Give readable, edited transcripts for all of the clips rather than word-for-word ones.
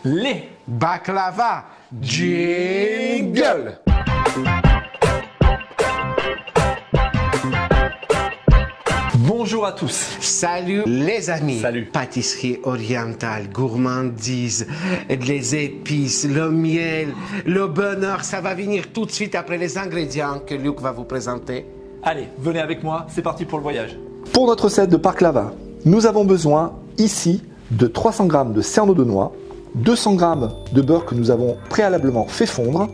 les baklava jingle. Bonjour à tous. Salut les amis. Salut. Pâtisserie orientale, gourmandise, les épices, le miel, le bonheur, ça va venir tout de suite après les ingrédients que Luc va vous présenter. Allez, venez avec moi, c'est parti pour le voyage. Pour notre recette de baklava, nous avons besoin ici de 300 g de cerneau de noix, 200 g de beurre que nous avons préalablement fait fondre,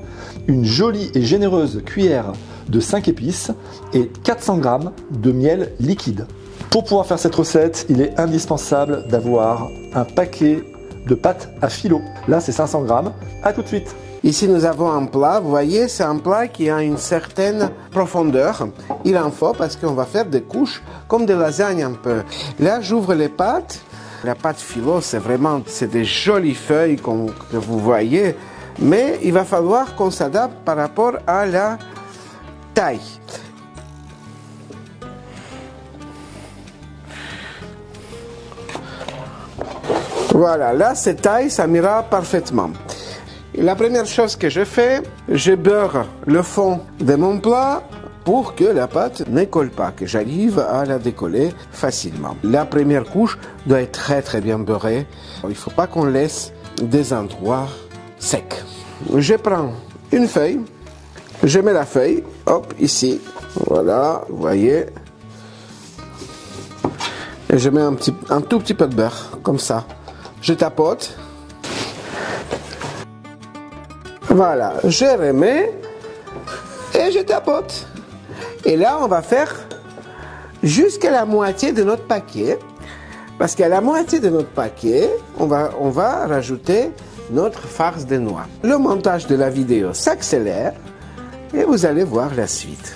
une jolie et généreuse cuillère de 5 épices et 400 g de miel liquide. Pour pouvoir faire cette recette, il est indispensable d'avoir un paquet de pâte à filo. Là, c'est 500 g. À tout de suite. Ici, nous avons un plat. Vous voyez, c'est un plat qui a une certaine profondeur. Il en faut parce qu'on va faire des couches comme des lasagnes un peu. Là, j'ouvre les pâtes. La pâte filo, c'est des jolies feuilles que vous voyez. Mais il va falloir qu'on s'adapte par rapport à la taille. Voilà, là, cette taille, ça m'ira parfaitement. Et la première chose que je fais, je beurre le fond de mon plat pour que la pâte ne colle pas, que j'arrive à la décoller facilement. La première couche doit être très bien beurrée. Il ne faut pas qu'on laisse des endroits secs. Je prends une feuille, je mets la feuille, hop, ici, voilà, vous voyez. Et je mets un tout petit peu de beurre, comme ça. Je tapote. Voilà, je remets et je tapote. Et là, on va faire jusqu'à la moitié de notre paquet. Parce qu'à la moitié de notre paquet, on va rajouter notre farce de noix. Le montage de la vidéo s'accélère et vous allez voir la suite.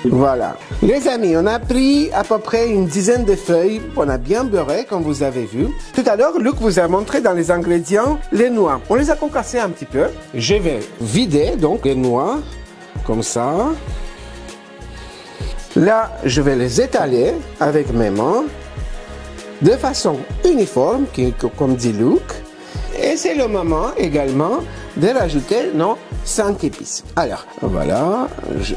Voilà. Les amis, on a pris à peu près une dizaine de feuilles. On a bien beurré, comme vous avez vu. Tout à l'heure, Luc vous a montré dans les ingrédients les noix. On les a concassées un petit peu. Je vais vider donc les noix, comme ça. Là, je vais les étaler avec mes mains, de façon uniforme, comme dit Luc. Et c'est le moment également de rajouter nos 5 épices. Alors, voilà,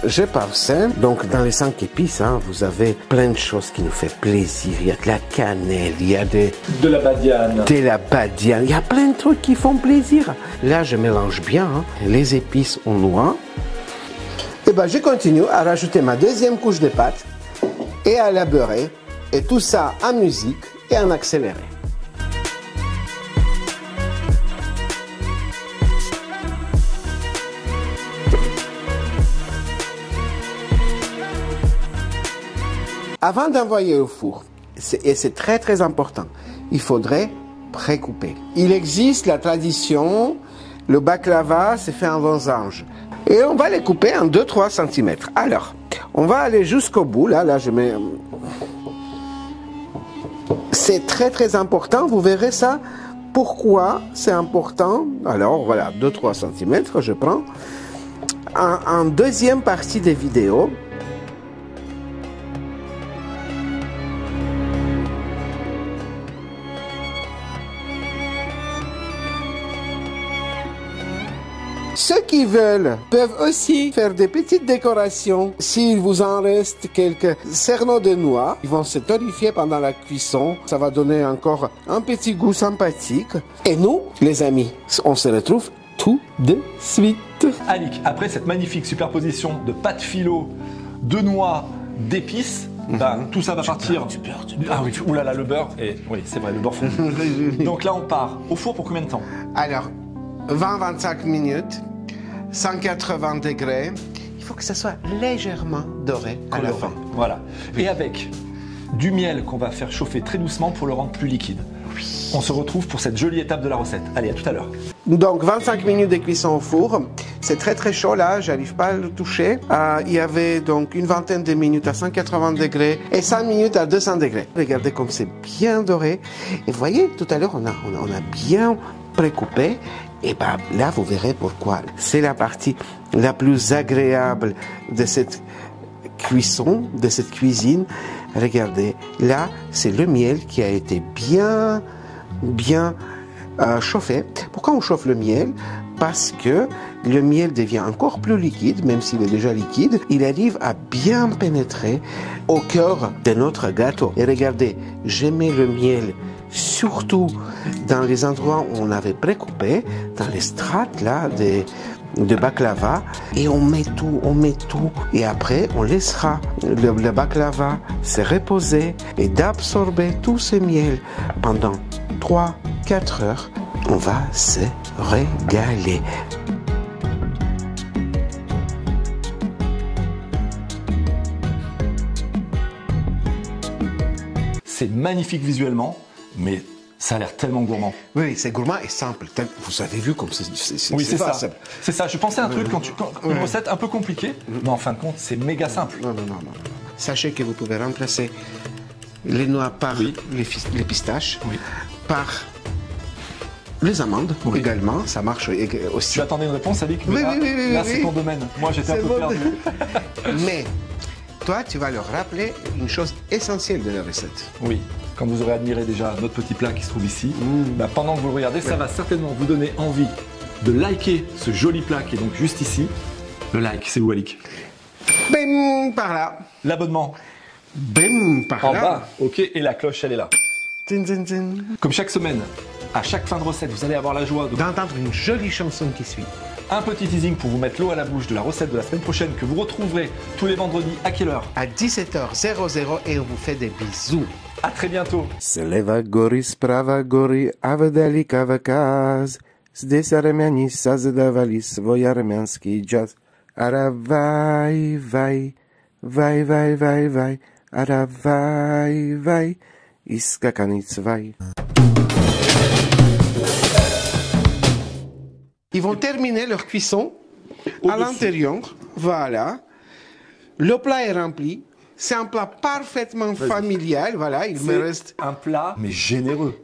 je parsème. Donc, dans les 5 épices, vous avez plein de choses qui nous font plaisir. Il y a de la cannelle, il y a de la badiane. De la badiane. Il y a plein de trucs qui font plaisir. Là, je mélange bien les épices aux noix. Et ben, je continue à rajouter ma deuxième couche de pâte et à la beurrer. Et tout ça en musique et en accéléré. Avant d'envoyer au four, et c'est très important, il faudrait précouper. Il existe la tradition, le baklava c'est fait en losange. Et on va les couper en 2-3 cm. Alors, on va aller jusqu'au bout. Là je mets... C'est très important, vous verrez ça. Pourquoi c'est important? Alors voilà, 2-3 cm, je prends. En deuxième partie des vidéos, ceux qui veulent peuvent aussi faire des petites décorations. S'il vous en reste quelques cerneaux de noix, ils vont se torréfier pendant la cuisson. Ça va donner encore un petit goût sympathique. Et nous, les amis, on se retrouve tout de suite. Annick, après cette magnifique superposition de pâte filo, de noix, d'épices, tout ça va partir. Du beurre. Ah oui, oulala, le beurre. Et oui, c'est vrai, le beurre fondu. Donc là, on part au four pour combien de temps? Alors, 20-25 minutes, 180 degrés. Il faut que ça soit légèrement doré à la fin. Voilà. Et avec du miel qu'on va faire chauffer très doucement pour le rendre plus liquide. Oui. On se retrouve pour cette jolie étape de la recette. Allez, à tout à l'heure. Donc 25 minutes de cuisson au four. C'est très chaud là, j'arrive pas à le toucher. Il y avait donc une vingtaine de minutes à 180 degrés et 5 minutes à 200 degrés. Regardez comme c'est bien doré. Et vous voyez, tout à l'heure, on a bien précoupé. Et ben là, vous verrez pourquoi. C'est la partie la plus agréable de cette cuisson, de cette cuisine. Regardez, là, c'est le miel qui a été bien chauffé. Pourquoi on chauffe le miel? Parce que le miel devient encore plus liquide, même s'il est déjà liquide. Il arrive à bien pénétrer au cœur de notre gâteau. Et regardez, je mets le miel surtout dans les endroits où on avait précoupé, dans les strates là de baklava, et on met tout, et après on laissera le baklava se reposer et d'absorber tout ce miel pendant 3-4 heures. On va se régaler. C'est magnifique visuellement, mais ça a l'air tellement gourmand. Oui, c'est gourmand et simple. Vous avez vu comme c'est Oui, c'est ça. simple. C'est ça. Je pensais à un truc, une recette un peu compliquée, mais en fin de compte, c'est méga simple. Non. Sachez que vous pouvez remplacer les noix par les pistaches, par les amandes également. Ça marche aussi. Tu attendais une réponse, Alix? Oui, là, c'est ton domaine. Moi, j'étais un peu perdu. Mais toi, tu vas leur rappeler une chose essentielle de la recette. Oui. Quand vous aurez admiré déjà notre petit plat qui se trouve ici, pendant que vous le regardez, ça va certainement vous donner envie de liker ce joli plat qui est donc juste ici. Le like, c'est où, Alix? Bim, par là. L'abonnement. Bim, par En là. bas, ok, et la cloche, elle est là. Tin, tin, tin. Comme chaque semaine, à chaque fin de recette, vous allez avoir la joie D'entendre une jolie chanson qui suit. un petit teasing pour vous mettre l'eau à la bouche de la recette de la semaine prochaine que vous retrouverez tous les vendredis à quelle heure? À 17h00 et on vous fait des bisous. À très bientôt. Sleva gori, sprava gori, a daleka wakaz. Здесь армяне создавали свой армянский джаз. Ара вай, вай, вай, вай, вай, вай, ара вай, вай, и скаканец вай. Ils vont terminer leur cuisson à l'intérieur. Voilà. Le plat est rempli. C'est un plat parfaitement familial. Voilà, il me reste un plat, mais généreux.